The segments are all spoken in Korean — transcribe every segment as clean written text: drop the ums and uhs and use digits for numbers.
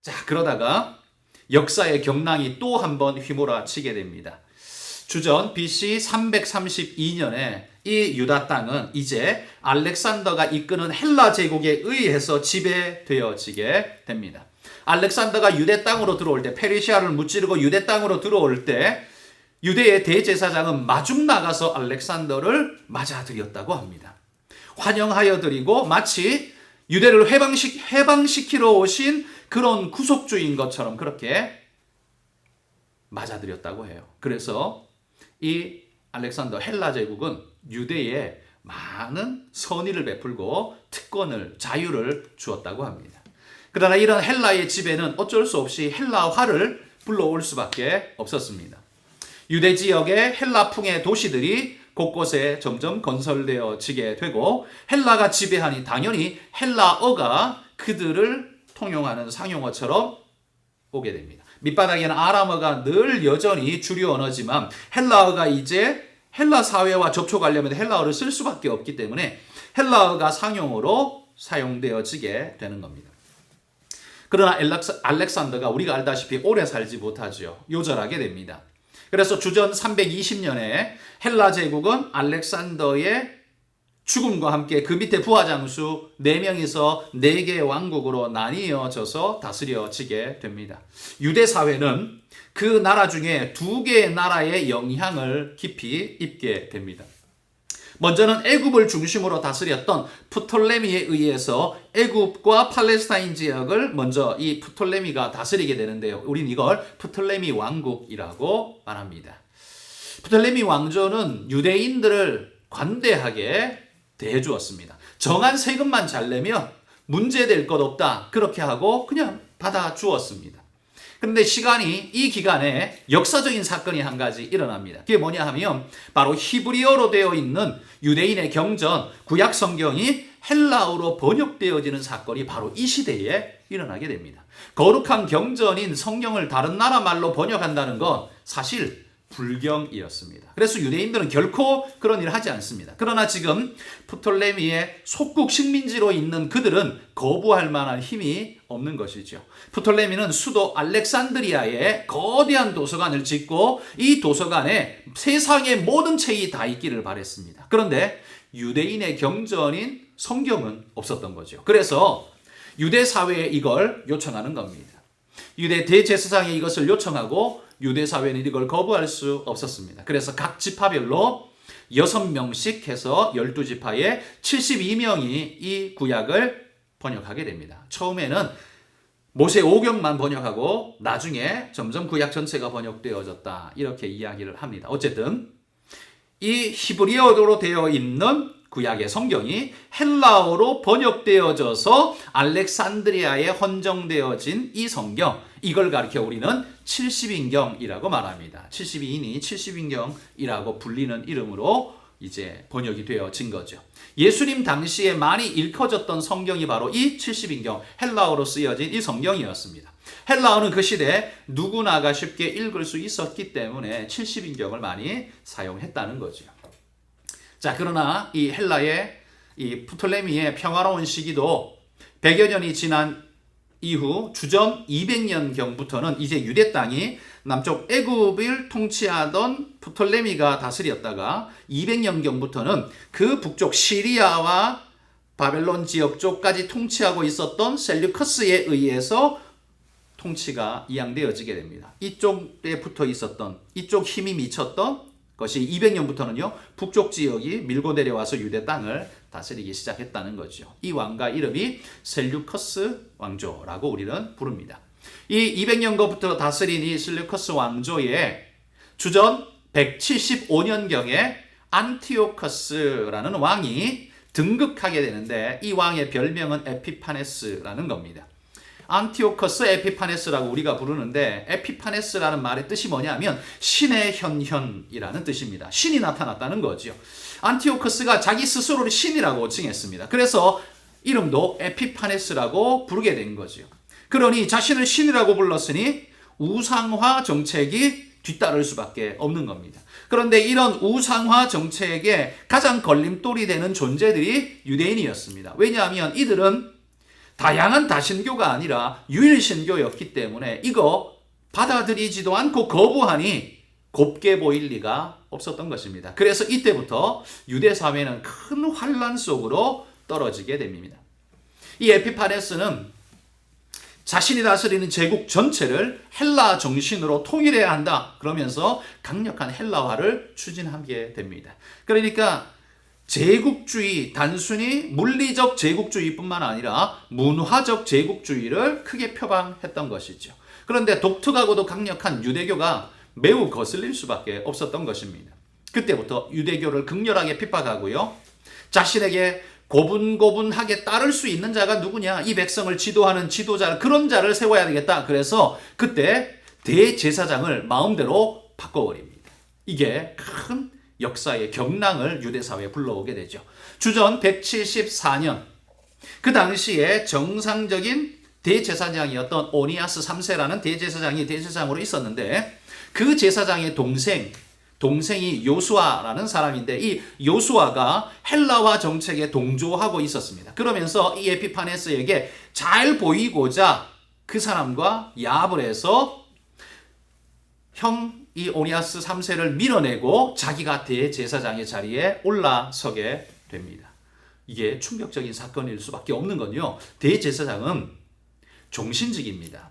자, 그러다가 역사의 경랑이 또 한 번 휘몰아치게 됩니다. 주전 BC 332년에 이 유다 땅은 이제 알렉산더가 이끄는 헬라 제국에 의해서 지배되어지게 됩니다. 알렉산더가 유대 땅으로 들어올 때, 페르시아를 무찌르고 유대 땅으로 들어올 때 유대의 대제사장은 마중 나가서 알렉산더를 맞아들였다고 합니다. 환영하여 드리고 마치 유대를 해방시키러 오신 그런 구속주인 것처럼 그렇게 맞아들였다고 해요. 그래서 이 알렉산더 헬라 제국은 유대에 많은 선의를 베풀고 특권을, 자유를 주었다고 합니다. 그러나 이런 헬라의 지배는 어쩔 수 없이 헬라화를 불러올 수밖에 없었습니다. 유대 지역의 헬라풍의 도시들이 곳곳에 점점 건설되어지게 되고 헬라가 지배하니 당연히 헬라어가 그들을 통용하는 상용어처럼 오게 됩니다. 밑바닥에는 아람어가 늘 여전히 주류 언어지만 헬라어가 이제 헬라 사회와 접촉하려면 헬라어를 쓸 수밖에 없기 때문에 헬라어가 상용어로 사용되어지게 되는 겁니다. 그러나 알렉산더가 우리가 알다시피 오래 살지 못하죠. 요절하게 됩니다. 그래서 주전 320년에 헬라 제국은 알렉산더의 죽음과 함께 그 밑에 부하장수 4명이서 4개의 왕국으로 나뉘어져서 다스려지게 됩니다. 유대 사회는 그 나라 중에 2개의 나라의 영향을 깊이 입게 됩니다. 먼저는 애굽을 중심으로 다스렸던 프톨레미에 의해서 애굽과 팔레스타인 지역을 먼저 이 프톨레미가 다스리게 되는데요. 우린 이걸 프톨레미 왕국이라고 말합니다. 프톨레미 왕조는 유대인들을 관대하게 대해주었습니다. 정한 세금만 잘 내면 문제될 것 없다. 그렇게 하고 그냥 받아주었습니다. 그런데 이 기간에 역사적인 사건이 한 가지 일어납니다. 그게 뭐냐 하면 바로 히브리어로 되어 있는 유대인의 경전, 구약 성경이 헬라어로 번역되어지는 사건이 바로 이 시대에 일어나게 됩니다. 거룩한 경전인 성경을 다른 나라 말로 번역한다는 건 사실 불경이었습니다. 그래서 유대인들은 결코 그런 일을 하지 않습니다. 그러나 지금 프톨레미의 속국 식민지로 있는 그들은 거부할 만한 힘이 없는 것이죠. 프톨레미는 수도 알렉산드리아에 거대한 도서관을 짓고 이 도서관에 세상의 모든 책이 다 있기를 바랬습니다. 그런데 유대인의 경전인 성경은 없었던 거죠. 그래서 유대 사회에 이걸 요청하는 겁니다. 유대 대제사장에 이것을 요청하고 유대 사회는 이걸 거부할 수 없었습니다. 그래서 각 지파별로 6명씩 해서 12지파에 72명이 이 구약을 번역하게 됩니다. 처음에는 모세 오경만 번역하고 나중에 점점 구약 전체가 번역되어졌다. 이렇게 이야기를 합니다. 어쨌든 이 히브리어로 되어 있는 구약의 성경이 헬라어로 번역되어져서 알렉산드리아에 헌정되어진 이 성경, 이걸 가리켜 우리는 70인경이라고 말합니다. 72인이 70인경이라고 불리는 이름으로 이제 번역이 되어진 거죠. 예수님 당시에 많이 읽혀졌던 성경이 바로 이 70인경, 헬라어로 쓰여진 이 성경이었습니다. 헬라어는 그 시대에 누구나가 쉽게 읽을 수 있었기 때문에 70인경을 많이 사용했다는 거죠. 자, 그러나 이 헬라의 이 프톨레미의 평화로운 시기도 100여 년이 지난 이후 주전 200년경부터는 이제 유대 땅이 남쪽 애굽을 통치하던 프톨레미가 다스렸다가 200년경부터는 그 북쪽 시리아와 바벨론 지역 쪽까지 통치하고 있었던 셀류커스에 의해서 통치가 이양되어지게 됩니다. 이쪽에 붙어 있었던, 이쪽 힘이 미쳤던 것이 200년부터는요, 북쪽 지역이 밀고 내려와서 유대 땅을 다스리기 시작했다는 거죠. 이 왕가 이름이 셀류커스 왕조라고 우리는 부릅니다. 이 200년부터 다스린 이 셀류커스 왕조의 주전 175년경에 안티오커스라는 왕이 등극하게 되는데 이 왕의 별명은 에피파네스라는 겁니다. 안티오커스 에피파네스라고 우리가 부르는데 에피파네스라는 말의 뜻이 뭐냐면 신의 현현이라는 뜻입니다. 신이 나타났다는 거죠. 안티오커스가 자기 스스로를 신이라고 칭했습니다. 그래서 이름도 에피파네스라고 부르게 된 거죠. 그러니 자신을 신이라고 불렀으니 우상화 정책이 뒤따를 수밖에 없는 겁니다. 그런데 이런 우상화 정책에 가장 걸림돌이 되는 존재들이 유대인이었습니다. 왜냐하면 이들은 다양한 다신교가 아니라 유일신교였기 때문에 이거 받아들이지도 않고 거부하니 곱게 보일 리가 없었던 것입니다. 그래서 이때부터 유대 사회는 큰 환란 속으로 떨어지게 됩니다. 이 에피파네스는 자신이 다스리는 제국 전체를 헬라 정신으로 통일해야 한다 그러면서 강력한 헬라화를 추진하게 됩니다. 그러니까 제국주의, 단순히 물리적 제국주의뿐만 아니라 문화적 제국주의를 크게 표방했던 것이죠. 그런데 독특하고도 강력한 유대교가 매우 거슬릴 수밖에 없었던 것입니다. 그때부터 유대교를 극렬하게 핍박하고요. 자신에게 고분고분하게 따를 수 있는 자가 누구냐? 이 백성을 지도하는 지도자, 그런 자를 세워야 되겠다. 그래서 그때 대제사장을 마음대로 바꿔버립니다. 이게 큰 역사의 경랑을 유대사회에 불러오게 되죠. 주전 174년, 그 당시에 정상적인 대제사장이었던 오니아스 3세라는 대제사장이 대제사장으로 있었는데 그 제사장의 동생이 요수아라는 사람인데 이 요수아가 헬라화 정책에 동조하고 있었습니다. 그러면서 이 에피파네스에게 잘 보이고자 그 사람과 야합을 해서 이 오니아스 3세를 밀어내고 자기가 대제사장의 자리에 올라서게 됩니다. 이게 충격적인 사건일 수밖에 없는 건요. 대제사장은 종신직입니다.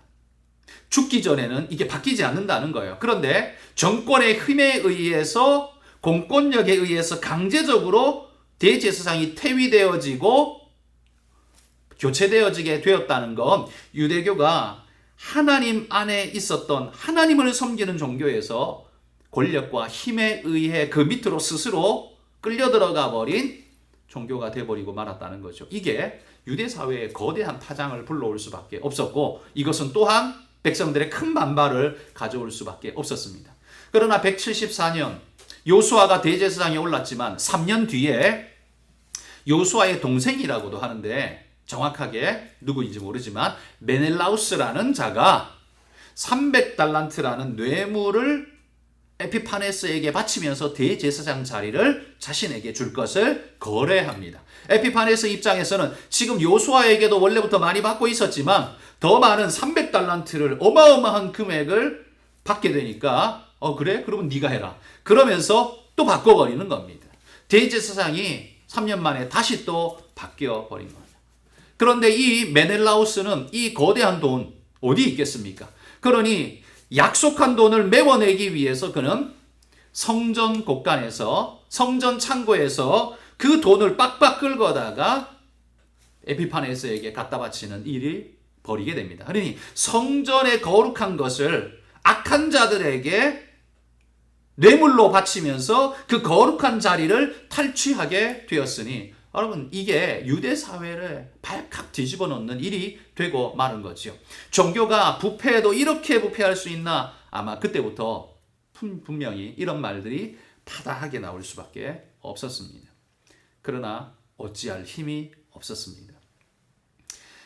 죽기 전에는 이게 바뀌지 않는다는 거예요. 그런데 정권의 힘에 의해서 공권력에 의해서 강제적으로 대제사장이 퇴위되어지고 교체되어지게 되었다는 건 유대교가 하나님 안에 있었던 하나님을 섬기는 종교에서 권력과 힘에 의해 그 밑으로 스스로 끌려 들어가 버린 종교가 되어버리고 말았다는 거죠. 이게 유대 사회에 거대한 파장을 불러올 수밖에 없었고 이것은 또한 백성들의 큰 반발을 가져올 수밖에 없었습니다. 그러나 174년 요수아가 대제사장에 올랐지만 3년 뒤에 요수아의 동생이라고도 하는데 정확하게 누구인지 모르지만 메넬라우스라는 자가 300달란트라는 뇌물을 에피파네스에게 바치면서 대제사장 자리를 자신에게 줄 것을 거래합니다. 에피파네스 입장에서는 지금 요수아에게도 원래부터 많이 받고 있었지만 더 많은 300달란트를 어마어마한 금액을 받게 되니까 그래? 그러면 네가 해라. 그러면서 또 바꿔버리는 겁니다. 대제사장이 3년 만에 다시 또 바뀌어버린 겁니다. 그런데 이 메넬라우스는 이 거대한 돈 어디 있겠습니까? 그러니 약속한 돈을 메워내기 위해서 그는 성전 곳간에서 성전 창고에서 그 돈을 빡빡 긁어다가 에피파네스에게 갖다 바치는 일이 벌이게 됩니다. 그러니 성전의 거룩한 것을 악한 자들에게 뇌물로 바치면서 그 거룩한 자리를 탈취하게 되었으니 여러분 이게 유대 사회를 발칵 뒤집어 놓는 일이 되고 마는 거죠. 종교가 부패해도 이렇게 부패할 수 있나? 아마 그때부터 분명히 이런 말들이 파다하게 나올 수밖에 없었습니다. 그러나 어찌할 힘이 없었습니다.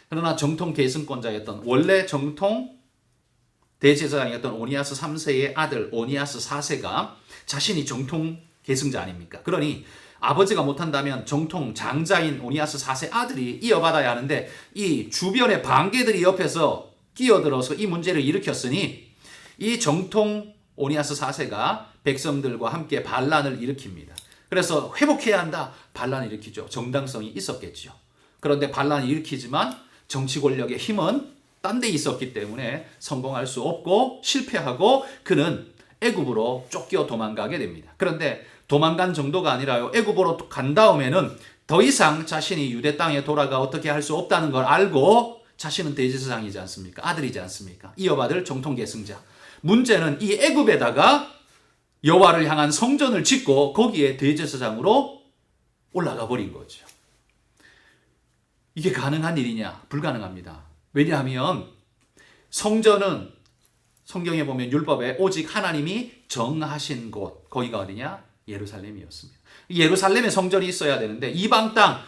그러나 정통 계승권자였던 원래 정통 대제사장이었던 오니아스 3세의 아들 오니아스 4세가 자신이 정통 계승자 아닙니까? 그러니 아버지가 못한다면 정통 장자인 오니아스 4세 아들이 이어받아야 하는데 이 주변의 반개들이 옆에서 끼어들어서 이 문제를 일으켰으니 이 정통 오니아스 4세가 백성들과 함께 반란을 일으킵니다. 그래서 회복해야 한다. 반란을 일으키죠. 정당성이 있었겠죠. 그런데 반란을 일으키지만 정치 권력의 힘은 딴 데 있었기 때문에 성공할 수 없고 실패하고 그는 애굽으로 쫓겨 도망가게 됩니다. 그런데 도망간 정도가 아니라요. 애굽으로 간 다음에는 더 이상 자신이 유대 땅에 돌아가 어떻게 할 수 없다는 걸 알고 자신은 대제사장이지 않습니까? 아들이지 않습니까? 이어받을 정통 계승자. 문제는 이 애굽에다가 여호와를 향한 성전을 짓고 거기에 대제사장으로 올라가 버린 거죠. 이게 가능한 일이냐? 불가능합니다. 왜냐하면 성전은 성경에 보면 율법에 오직 하나님이 정하신 곳, 거기가 어디냐? 예루살렘이었습니다. 예루살렘에 성전이 있어야 되는데 이방 땅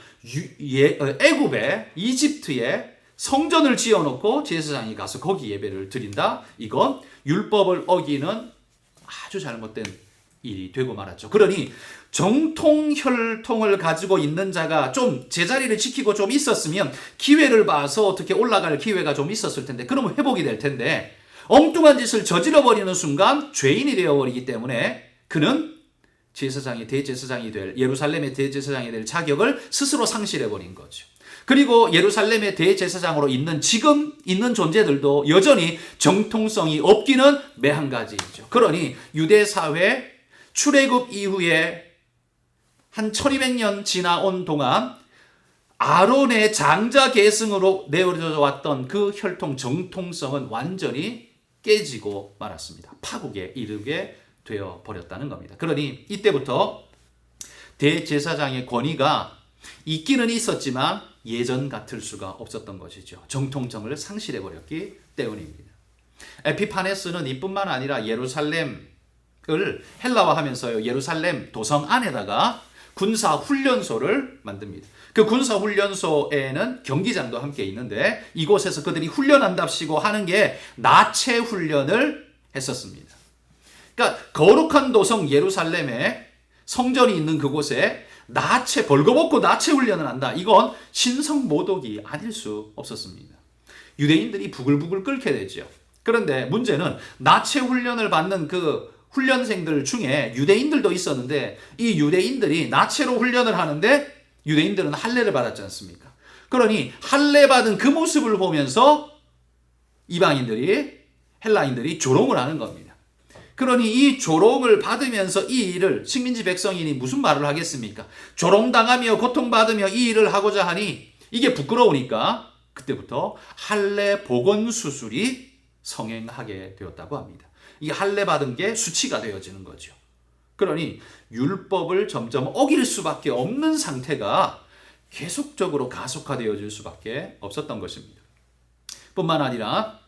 애굽에 이집트에 성전을 지어놓고 제사장이 가서 거기 예배를 드린다. 이건 율법을 어기는 아주 잘못된 일이 되고 말았죠. 그러니 정통 혈통을 가지고 있는 자가 좀 제자리를 지키고 좀 있었으면 기회를 봐서 어떻게 올라갈 기회가 좀 있었을 텐데, 그러면 회복이 될 텐데, 엉뚱한 짓을 저질러 버리는 순간 죄인이 되어 버리기 때문에 그는 제사장이 대제사장이 될, 예루살렘의 대제사장이 될 자격을 스스로 상실해 버린 거죠. 그리고 예루살렘의 대제사장으로 있는 지금 있는 존재들도 여전히 정통성이 없기는 매한가지이죠. 그러니 유대 사회 출애굽 이후에 한 1200년 지나온 동안 아론의 장자 계승으로 내어져 왔던 그 혈통 정통성은 완전히 깨지고 말았습니다. 파국에 이르게 되어 버렸다는 겁니다. 그러니 이때부터 대제사장의 권위가 있기는 있었지만 예전 같을 수가 없었던 것이죠. 정통성을 상실해 버렸기 때문입니다. 에피파네스는 이뿐만 아니라 예루살렘을 헬라화하면서요, 예루살렘 도성 안에다가 군사 훈련소를 만듭니다. 그 군사 훈련소에는 경기장도 함께 있는데 이곳에서 그들이 훈련한답시고 하는 게 나체 훈련을 했었습니다. 그러니까 거룩한 도성 예루살렘에 성전이 있는 그곳에 나체 벌거벗고 나체 훈련을 한다. 이건 신성 모독이 아닐 수 없었습니다. 유대인들이 부글부글 끓게 되죠. 그런데 문제는 나체 훈련을 받는 그 훈련생들 중에 유대인들도 있었는데 이 유대인들이 나체로 훈련을 하는데 유대인들은 할례를 받았지 않습니까? 그러니 할례 받은 그 모습을 보면서 이방인들이, 헬라인들이 조롱을 하는 겁니다. 그러니 이 조롱을 받으면서 이 일을, 식민지 백성이니 무슨 말을 하겠습니까? 조롱당하며 고통받으며 이 일을 하고자 하니 이게 부끄러우니까 그때부터 할례 복원 수술이 성행하게 되었다고 합니다. 이 할례 받은 게 수치가 되어지는 거죠. 그러니 율법을 점점 어길 수밖에 없는 상태가 계속적으로 가속화되어질 수밖에 없었던 것입니다. 뿐만 아니라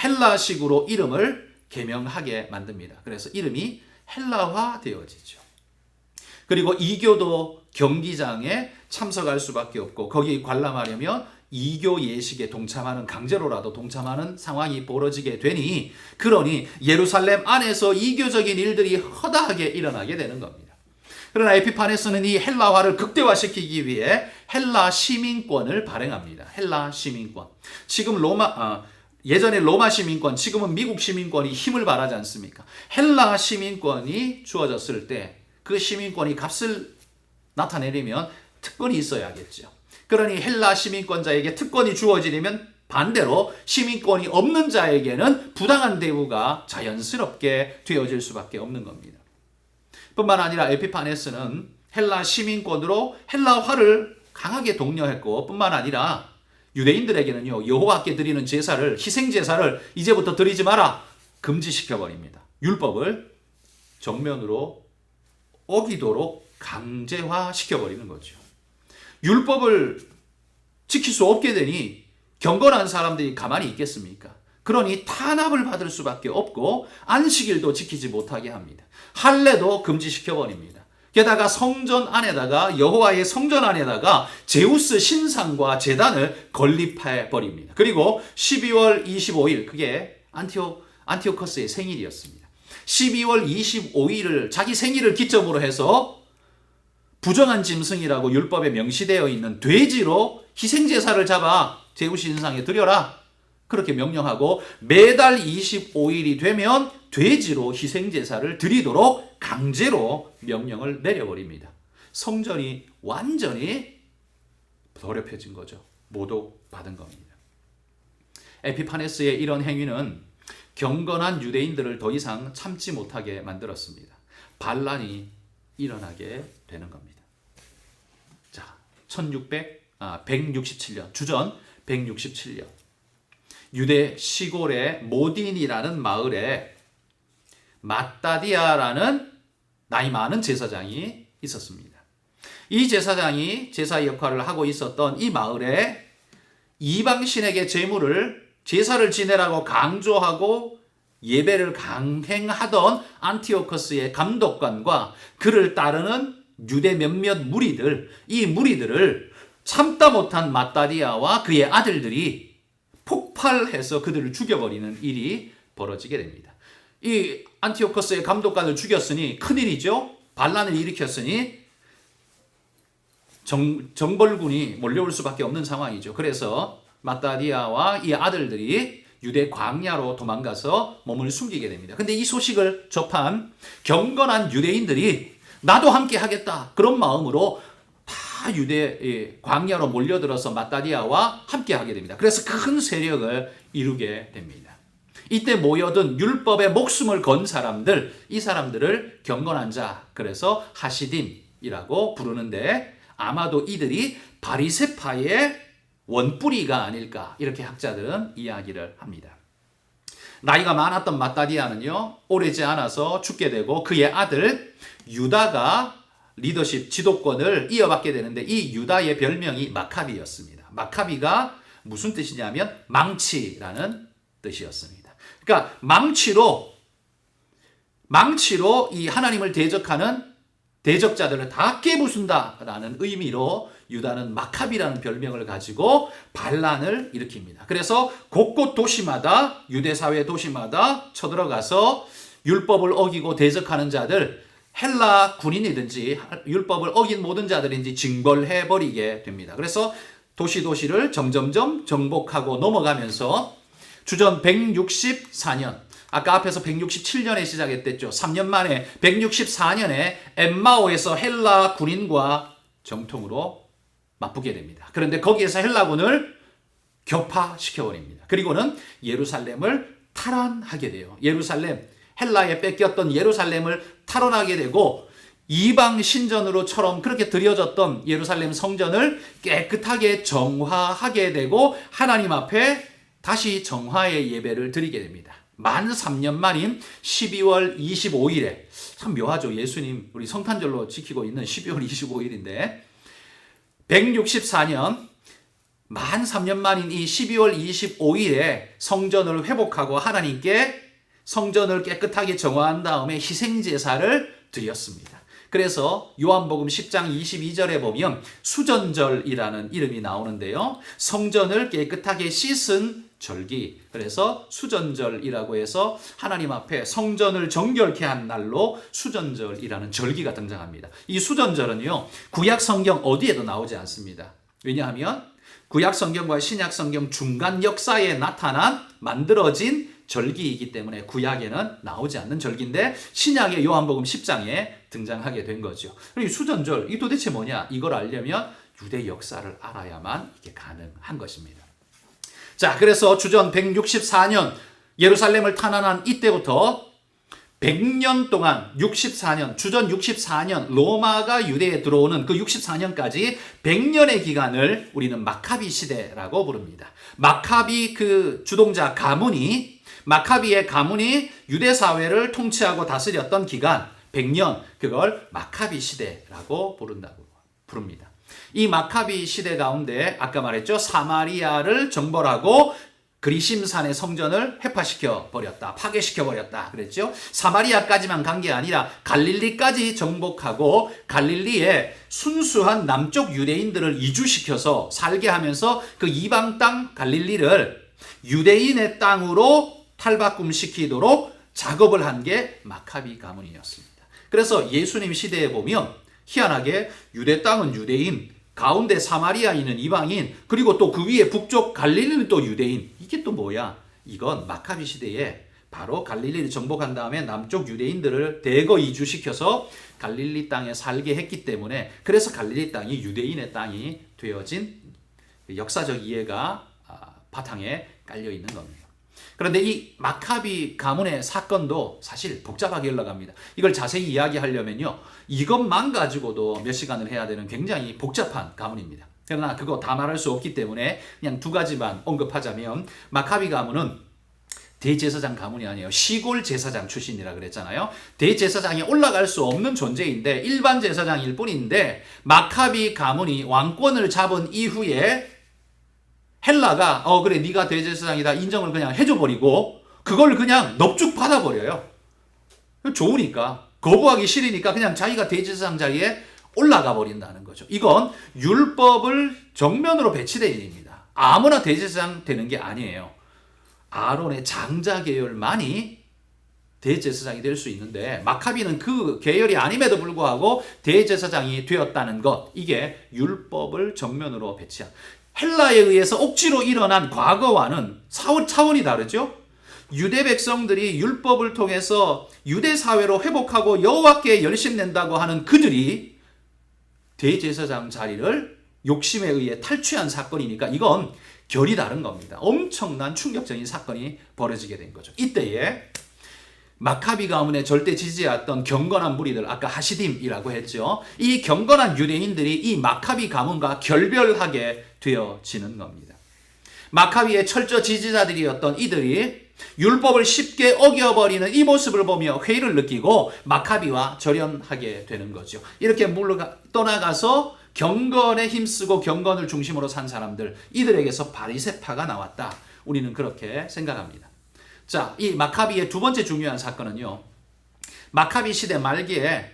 헬라식으로 이름을 개명하게 만듭니다. 그래서 이름이 헬라화 되어지죠. 그리고 이교도 경기장에 참석할 수밖에 없고 거기 관람하려면 이교 예식에 동참하는, 강제로라도 동참하는 상황이 벌어지게 되니, 그러니 예루살렘 안에서 이교적인 일들이 허다하게 일어나게 되는 겁니다. 그러나 에피파네스는 이 헬라화를 극대화시키기 위해 헬라 시민권을 발행합니다. 헬라 시민권. 지금 예전에 로마 시민권, 지금은 미국 시민권이 힘을 발하지 않습니까? 헬라 시민권이 주어졌을 때 그 시민권이 값을 나타내려면 특권이 있어야겠죠. 그러니 헬라 시민권자에게 특권이 주어지려면 반대로 시민권이 없는 자에게는 부당한 대우가 자연스럽게 되어질 수밖에 없는 겁니다. 뿐만 아니라 에피파네스는 헬라 시민권으로 헬라화를 강하게 독려했고, 뿐만 아니라 유대인들에게는요, 여호와께 드리는 제사를, 희생 제사를 이제부터 드리지 마라 금지시켜 버립니다. 율법을 정면으로 어기도록 강제화시켜 버리는 거죠. 율법을 지킬 수 없게 되니 경건한 사람들이 가만히 있겠습니까? 그러니 탄압을 받을 수밖에 없고 안식일도 지키지 못하게 합니다. 할례도 금지시켜 버립니다. 게다가 성전 안에다가, 여호와의 성전 안에다가 제우스 신상과 제단을 건립해 버립니다. 그리고 12월 25일, 그게 안티오커스의 생일이었습니다. 12월 25일을 자기 생일을 기점으로 해서 부정한 짐승이라고 율법에 명시되어 있는 돼지로 희생제사를 잡아 제우스 신상에 드려라, 그렇게 명령하고 매달 25일이 되면 돼지로 희생제사를 드리도록 강제로 명령을 내려버립니다. 성전이 완전히 더럽혀진 거죠. 모독받은 겁니다. 에피파네스의 이런 행위는 경건한 유대인들을 더 이상 참지 못하게 만들었습니다. 반란이 일어나게 되는 겁니다. 자, 167년, 주전 167년, 유대 시골의 모딘이라는 마을에 마따디아라는 나이 많은 제사장이 있었습니다. 이 제사장이 제사 역할을 하고 있었던 이 마을에 이방신에게 제사를 지내라고 강조하고 예배를 강행하던 안티오커스의 감독관과 그를 따르는 유대 몇몇 무리들, 이 무리들을 참다 못한 마따디아와 그의 아들들이 폭발해서 그들을 죽여버리는 일이 벌어지게 됩니다. 이 안티오코스의 감독관을 죽였으니 큰일이죠. 반란을 일으켰으니 정벌군이 몰려올 수밖에 없는 상황이죠. 그래서 마따디아와 이 아들들이 유대 광야로 도망가서 몸을 숨기게 됩니다. 근데 이 소식을 접한 경건한 유대인들이 나도 함께 하겠다. 그런 마음으로 다 유대 광야로 몰려들어서 마따디아와 함께 하게 됩니다. 그래서 큰 세력을 이루게 됩니다. 이때 모여든 율법에 목숨을 건 사람들, 이 사람들을 경건한 자, 그래서 하시딤이라고 부르는데 아마도 이들이 바리새파의 원뿌리가 아닐까 이렇게 학자들은 이야기를 합니다. 나이가 많았던 마따디아는요, 오래지 않아서 죽게 되고 그의 아들 유다가 리더십 지도권을 이어받게 되는데 이 유다의 별명이 마카비였습니다. 마카비가 무슨 뜻이냐면 망치라는 뜻이었습니다. 그러니까 망치로 이 하나님을 대적하는 대적자들을 다 깨부순다라는 의미로 유다는 마카비라는 별명을 가지고 반란을 일으킵니다. 그래서 곳곳 도시마다 유대 사회 도시마다 쳐들어가서 율법을 어기고 대적하는 자들, 헬라 군인이든지 율법을 어긴 모든 자들인지 징벌해 버리게 됩니다. 그래서 도시를 점점점 정복하고 넘어가면서 주전 164년, 아까 앞에서 167년에 시작했댔죠. 3년 만에 164년에 엠마오에서 헬라 군인과 정통으로 맞붙게 됩니다. 그런데 거기에서 헬라군을 격파시켜버립니다. 그리고는 예루살렘을 탈환하게 돼요. 헬라에 뺏겼던 예루살렘을 탈환하게 되고 이방 신전으로처럼 그렇게 드려졌던 예루살렘 성전을 깨끗하게 정화하게 되고 하나님 앞에 다시 정화의 예배를 드리게 됩니다. 만 3년 만인 12월 25일에 참 묘하죠. 예수님 우리 성탄절로 지키고 있는 12월 25일인데 164년 만 3년 만인 이 12월 25일에 성전을 회복하고 하나님께 성전을 깨끗하게 정화한 다음에 희생제사를 드렸습니다. 그래서 요한복음 10장 22절에 보면 수전절이라는 이름이 나오는데요. 성전을 깨끗하게 씻은 절기, 그래서 수전절이라고 해서 하나님 앞에 성전을 정결케 한 날로 수전절이라는 절기가 등장합니다. 이 수전절은요, 구약 성경 어디에도 나오지 않습니다. 왜냐하면 구약 성경과 신약 성경 중간 역사에 나타난 만들어진 절기이기 때문에 구약에는 나오지 않는 절기인데 신약의 요한복음 10장에 등장하게 된 거죠. 이 수전절, 이 도대체 뭐냐? 이걸 알려면 유대 역사를 알아야만 이게 가능한 것입니다. 자, 그래서 주전 164년 예루살렘을 탄환한 이때부터 100년 동안 주전 64년 로마가 유대에 들어오는 그 64년까지 100년의 기간을 우리는 마카비 시대라고 부릅니다. 마카비 그 주동자 마카비의 가문이 유대 사회를 통치하고 다스렸던 기간 100년, 그걸 마카비 시대라고 부릅니다. 이 마카비 시대 가운데 아까 말했죠. 사마리아를 정벌하고 그리심산의 성전을 회파시켜 버렸다. 파괴시켜 버렸다. 그랬죠. 사마리아까지만 간 게 아니라 갈릴리까지 정복하고 갈릴리에 순수한 남쪽 유대인들을 이주시켜서 살게 하면서 그 이방 땅 갈릴리를 유대인의 땅으로 탈바꿈시키도록 작업을 한 게 마카비 가문이었습니다. 그래서 예수님 시대에 보면 희한하게 유대 땅은 유대인, 가운데 사마리아인은 이방인, 그리고 또 그 위에 북쪽 갈릴리는 또 유대인. 이게 또 뭐야? 이건 마카비 시대에 바로 갈릴리를 정복한 다음에 남쪽 유대인들을 대거 이주시켜서 갈릴리 땅에 살게 했기 때문에 그래서 갈릴리 땅이 유대인의 땅이 되어진 역사적 이해가 바탕에 깔려 있는 겁니다. 그런데 이 마카비 가문의 사건도 사실 복잡하게 흘러갑니다. 이걸 자세히 이야기하려면요, 이것만 가지고도 몇 시간을 해야 되는 굉장히 복잡한 가문입니다. 그러나 그거 다 말할 수 없기 때문에 그냥 두 가지만 언급하자면, 마카비 가문은 대제사장 가문이 아니에요. 시골 제사장 출신이라 그랬잖아요. 대제사장이 올라갈 수 없는 존재인데 일반 제사장일 뿐인데, 마카비 가문이 왕권을 잡은 이후에 헬라가 그래 네가 대제사장이다 인정을 그냥 해줘버리고 그걸 그냥 넙죽 받아버려요. 좋으니까, 거부하기 싫으니까 그냥 자기가 대제사장 자리에 올라가 버린다는 거죠. 이건 율법을 정면으로 배치된 일입니다. 아무나 대제사장 되는 게 아니에요. 아론의 장자 계열만이 대제사장이 될 수 있는데 마카비는 그 계열이 아님에도 불구하고 대제사장이 되었다는 것, 이게 율법을 정면으로 배치한, 헬라에 의해서 억지로 일어난 과거와는 차원이 다르죠. 유대 백성들이 율법을 통해서 유대 사회로 회복하고 여호와께 열심낸다고 하는 그들이 대제사장 자리를 욕심에 의해 탈취한 사건이니까 이건 결이 다른 겁니다. 엄청난 충격적인 사건이 벌어지게 된 거죠. 이때에 마카비 가문의 절대 지지했던 경건한 무리들, 아까 하시딤이라고 했죠. 이 경건한 유대인들이 이 마카비 가문과 결별하게 되어지는 겁니다. 마카비의 철저 지지자들이었던 이들이 율법을 쉽게 어겨버리는 이 모습을 보며 회의를 느끼고 마카비와 절연하게 되는 거죠. 이렇게 떠나가서 경건에 힘쓰고 경건을 중심으로 산 사람들, 이들에게서 바리새파가 나왔다. 우리는 그렇게 생각합니다. 자, 이 마카비의 두 번째 중요한 사건은요, 마카비 시대 말기에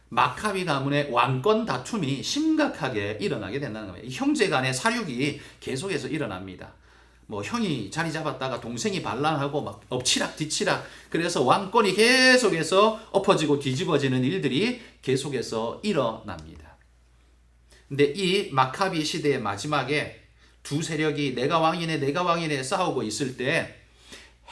마카비 가문의 왕권 다툼이 심각하게 일어나게 된다는 겁니다. 형제 간의 사륙이 계속해서 일어납니다. 뭐 형이 자리 잡았다가 동생이 반란하고 막 엎치락 뒤치락, 그래서 왕권이 계속해서 엎어지고 뒤집어지는 일들이 계속해서 일어납니다. 근데 이 마카비 시대의 마지막에 두 세력이 내가 왕이네 싸우고 있을 때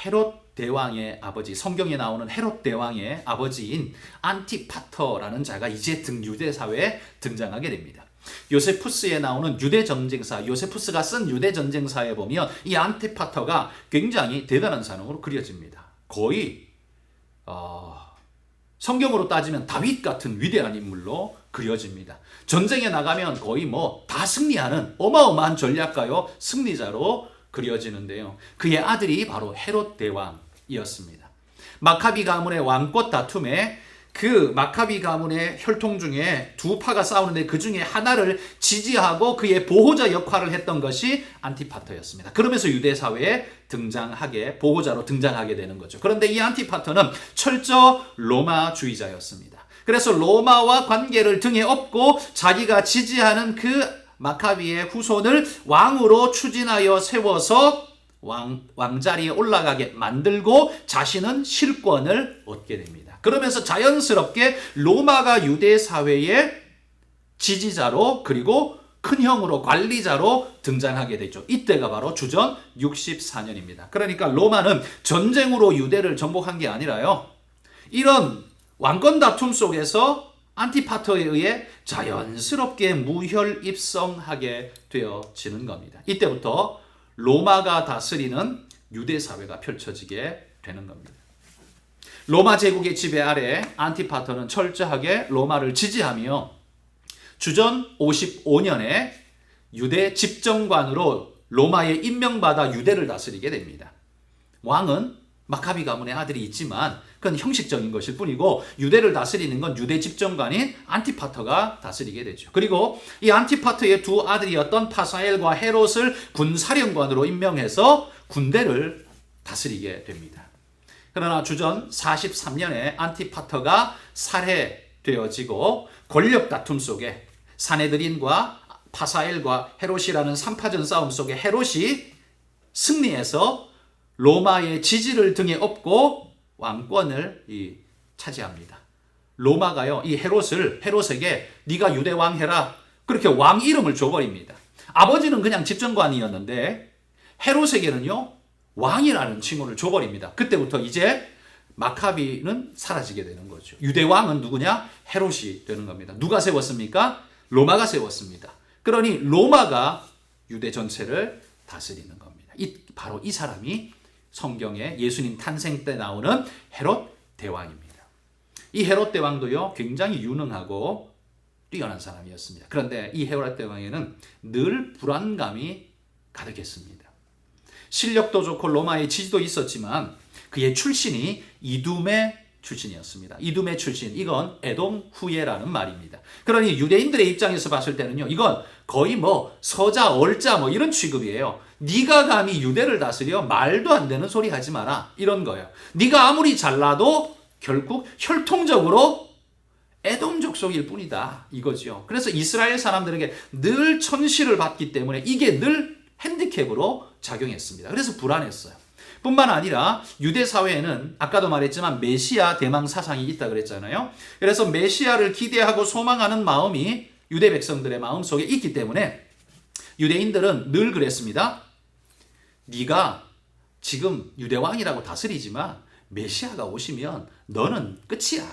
헤롯 대왕의 아버지, 성경에 나오는 헤롯 대왕의 아버지인 안티파터라는 자가 이제 유대 사회에 등장하게 됩니다. 요세푸스에 나오는 유대 전쟁사, 요세푸스가 쓴 유대 전쟁사에 보면 이 안티파터가 굉장히 대단한 사람으로 그려집니다. 거의 성경으로 따지면 다윗 같은 위대한 인물로 그려집니다. 전쟁에 나가면 거의 뭐 다 승리하는 어마어마한 전략가요, 승리자로 그려지는데요. 그의 아들이 바로 헤롯 대왕이었습니다. 마카비 가문의 왕권 다툼에 그 마카비 가문의 혈통 중에 두 파가 싸우는데 그 중에 하나를 지지하고 그의 보호자 역할을 했던 것이 안티파터였습니다. 그러면서 유대 사회에 보호자로 등장하게 되는 거죠. 그런데 이 안티파터는 철저 로마주의자였습니다. 그래서 로마와 관계를 등에 업고 자기가 지지하는 그 마카비의 후손을 왕으로 추진하여 세워서 왕자리에 올라가게 만들고 자신은 실권을 얻게 됩니다. 그러면서 자연스럽게 로마가 유대 사회의 지지자로, 그리고 큰 형으로, 관리자로 등장하게 되죠. 이때가 바로 주전 64년입니다. 그러니까 로마는 전쟁으로 유대를 정복한 게 아니라요, 이런 왕권 다툼 속에서 안티파터에 의해 자연스럽게 무혈입성하게 되어지는 겁니다. 이때부터 로마가 다스리는 유대 사회가 펼쳐지게 되는 겁니다. 로마 제국의 지배 아래 안티파터는 철저하게 로마를 지지하며 주전 55년에 유대 집정관으로 로마에 임명받아 유대를 다스리게 됩니다. 왕은 마카비 가문의 아들이 있지만 그건 형식적인 것일 뿐이고 유대를 다스리는 건 유대 집정관인 안티파터가 다스리게 되죠. 그리고 이 안티파터의 두 아들이었던 파사엘과 헤롯을 군사령관으로 임명해서 군대를 다스리게 됩니다. 그러나 주전 43년에 안티파터가 살해되어지고 권력 다툼 속에 사네드린과 파사엘과 헤롯이라는 3파전 싸움 속에 헤롯이 승리해서 로마의 지지를 등에 업고 왕권을 차지합니다. 로마가요, 이 헤롯에게 네가 유대 왕 해라, 그렇게 왕 이름을 줘버립니다. 아버지는 그냥 집정관이었는데 헤롯에게는요 왕이라는 칭호를 줘버립니다. 그때부터 이제 마카비는 사라지게 되는 거죠. 유대 왕은 누구냐? 헤롯이 되는 겁니다. 누가 세웠습니까? 로마가 세웠습니다. 그러니 로마가 유대 전체를 다스리는 겁니다. 바로 이 사람이 성경에 예수님 탄생 때 나오는 헤롯 대왕입니다. 이 헤롯 대왕도요 굉장히 유능하고 뛰어난 사람이었습니다. 그런데 이 헤롯 대왕에는 늘 불안감이 가득했습니다. 실력도 좋고 로마의 지지도 있었지만 그의 출신이 이둠의 출신이었습니다. 이둠의 출신, 이건 에돔 후예라는 말입니다. 그러니 유대인들의 입장에서 봤을 때는요, 이건 거의 뭐 서자, 얼자 뭐 이런 취급이에요. 네가 감히 유대를 다스려? 말도 안 되는 소리 하지 마라, 이런 거예요. 네가 아무리 잘나도 결국 혈통적으로 에돔 족속일 뿐이다, 이거죠. 그래서 이스라엘 사람들에게 늘 천시를 받기 때문에 이게 늘 핸디캡으로 작용했습니다. 그래서 불안했어요. 뿐만 아니라 유대 사회에는 아까도 말했지만 메시아 대망 사상이 있다 그랬잖아요. 그래서 메시아를 기대하고 소망하는 마음이 유대 백성들의 마음속에 있기 때문에 유대인들은 늘 그랬습니다. 네가 지금 유대 왕이라고 다스리지만 메시아가 오시면 너는 끝이야.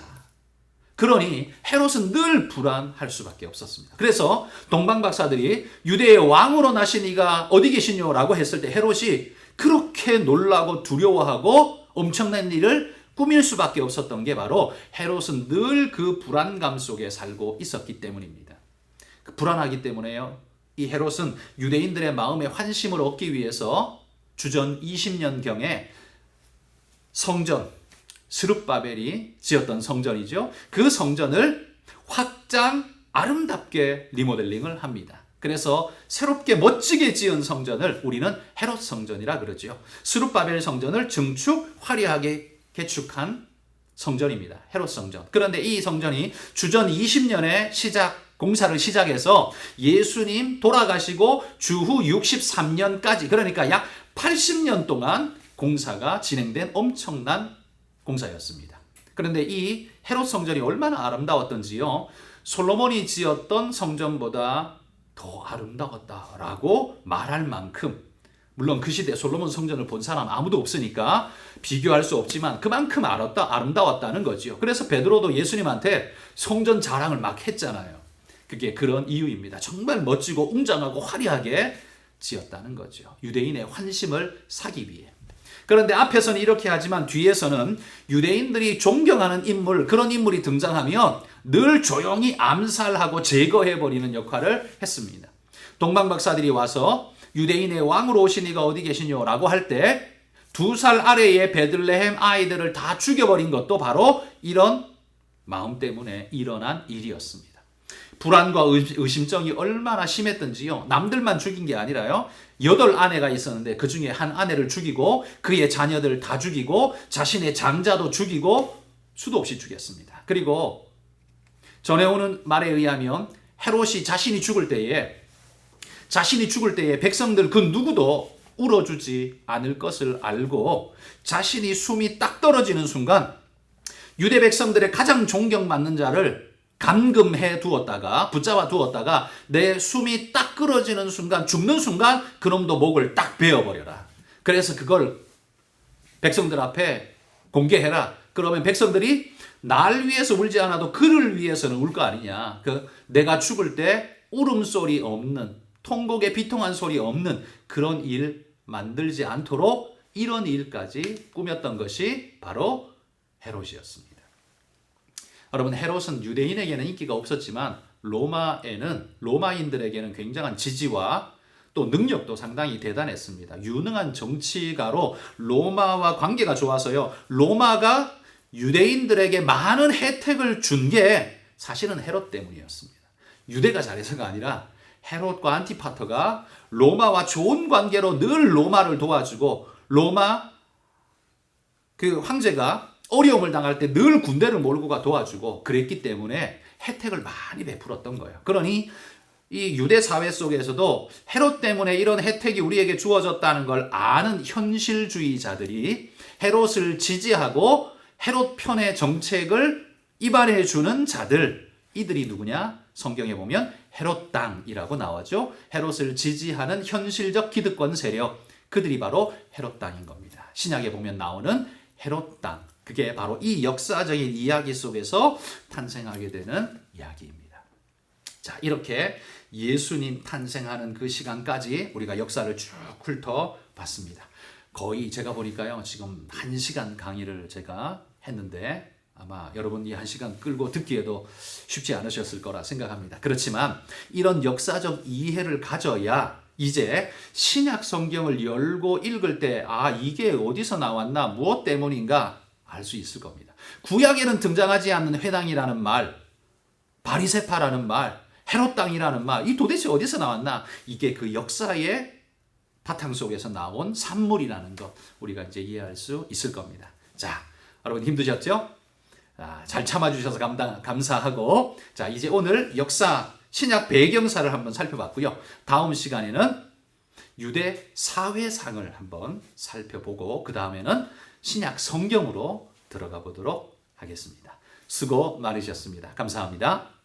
그러니 헤롯은 늘 불안할 수밖에 없었습니다. 그래서 동방박사들이 유대의 왕으로 나신 이가 어디 계시뇨라고 했을 때 헤롯이 그렇게 놀라고 두려워하고 엄청난 일을 꾸밀 수밖에 없었던 게 바로 헤롯은 늘 그 불안감 속에 살고 있었기 때문입니다. 불안하기 때문에요. 이 헤롯은 유대인들의 마음에 환심을 얻기 위해서 주전 20년경에 성전, 스룹바벨이 지었던 성전이죠. 그 성전을 확장 아름답게 리모델링을 합니다. 그래서 새롭게 멋지게 지은 성전을 우리는 헤롯 성전이라 그러죠. 스룹바벨 성전을 증축 화려하게 개축한 성전입니다. 헤롯 성전. 그런데 이 성전이 주전 20년에 공사를 시작해서 예수님 돌아가시고 주후 63년까지 그러니까 약 80년 동안 공사가 진행된 엄청난 공사였습니다. 그런데 이 헤롯 성전이 얼마나 아름다웠던지요. 솔로몬이 지었던 성전보다 더 아름다웠다라고 말할 만큼 물론 그 시대 솔로몬 성전을 본 사람 아무도 없으니까 비교할 수 없지만 그만큼 아름다웠다는 거지요. 그래서 베드로도 예수님한테 성전 자랑을 막 했잖아요. 그게 그런 이유입니다. 정말 멋지고 웅장하고 화려하게 지었다는 거죠. 유대인의 환심을 사기 위해. 그런데 앞에서는 이렇게 하지만 뒤에서는 유대인들이 존경하는 인물, 그런 인물이 등장하면 늘 조용히 암살하고 제거해버리는 역할을 했습니다. 동방박사들이 와서 유대인의 왕으로 오신 이가 어디 계시뇨? 라고 할 때 2살 아래의 베들레헴 아이들을 다 죽여버린 것도 바로 이런 마음 때문에 일어난 일이었습니다. 불안과 의심정이 얼마나 심했던지요. 남들만 죽인 게 아니라요. 8아내가 있었는데 그 중에 한 아내를 죽이고 그의 자녀들 다 죽이고 자신의 장자도 죽이고 수도 없이 죽였습니다. 그리고 전해오는 말에 의하면 헤롯이 자신이 죽을 때에 백성들 그 누구도 울어주지 않을 것을 알고 자신이 숨이 딱 떨어지는 순간 유대 백성들의 가장 존경받는 자를 감금해 두었다가 붙잡아 두었다가 내 숨이 딱 끊어지는 순간 죽는 순간 그놈도 목을 딱 베어버려라. 그래서 그걸 백성들 앞에 공개해라. 그러면 백성들이 날 위해서 울지 않아도 그를 위해서는 울 거 아니냐. 내가 죽을 때 울음소리 없는 통곡의 비통한 소리 없는 그런 일 만들지 않도록 이런 일까지 꾸몄던 것이 바로 헤롯이었습니다. 여러분 헤롯은 유대인에게는 인기가 없었지만 로마인들에게는 굉장한 지지와 또 능력도 상당히 대단했습니다. 유능한 정치가로 로마와 관계가 좋아서요. 로마가 유대인들에게 많은 혜택을 준 게 사실은 헤롯 때문이었습니다. 유대가 잘해서가 아니라 헤롯과 안티파터가 로마와 좋은 관계로 늘 로마를 도와주고 로마 그 황제가 어려움을 당할 때 늘 군대를 몰고 가 도와주고 그랬기 때문에 혜택을 많이 베풀었던 거예요. 그러니 이 유대 사회 속에서도 헤롯 때문에 이런 혜택이 우리에게 주어졌다는 걸 아는 현실주의자들이 헤롯을 지지하고 헤롯 편의 정책을 이발해 주는 자들, 이들이 누구냐? 성경에 보면 헤롯당이라고 나오죠. 헤롯을 지지하는 현실적 기득권 세력, 그들이 바로 헤롯당인 겁니다. 신약에 보면 나오는 헤롯당, 그게 바로 이 역사적인 이야기 속에서 탄생하게 되는 이야기입니다. 자, 이렇게 예수님 탄생하는 그 시간까지 우리가 역사를 쭉 훑어봤습니다. 거의 제가 보니까요, 지금 1시간 강의를 제가 했는데 아마 여러분이 1시간 끌고 듣기에도 쉽지 않으셨을 거라 생각합니다. 그렇지만 이런 역사적 이해를 가져야 이제 신약 성경을 열고 읽을 때 이게 어디서 나왔나, 무엇 때문인가 알 수 있을 겁니다. 구약에는 등장하지 않는 회당이라는 말, 바리새파라는 말, 헤롯당이라는 말, 이 도대체 어디서 나왔나? 이게 그 역사의 바탕 속에서 나온 산물이라는 것 우리가 이제 이해할 수 있을 겁니다. 자, 여러분 힘드셨죠? 잘 참아주셔서 감사하고, 자, 이제 오늘 역사 신약 배경사를 한번 살펴봤고요. 다음 시간에는 유대 사회상을 한번 살펴보고 그 다음에는 신약 성경으로 들어가 보도록 하겠습니다. 수고 많으셨습니다. 감사합니다.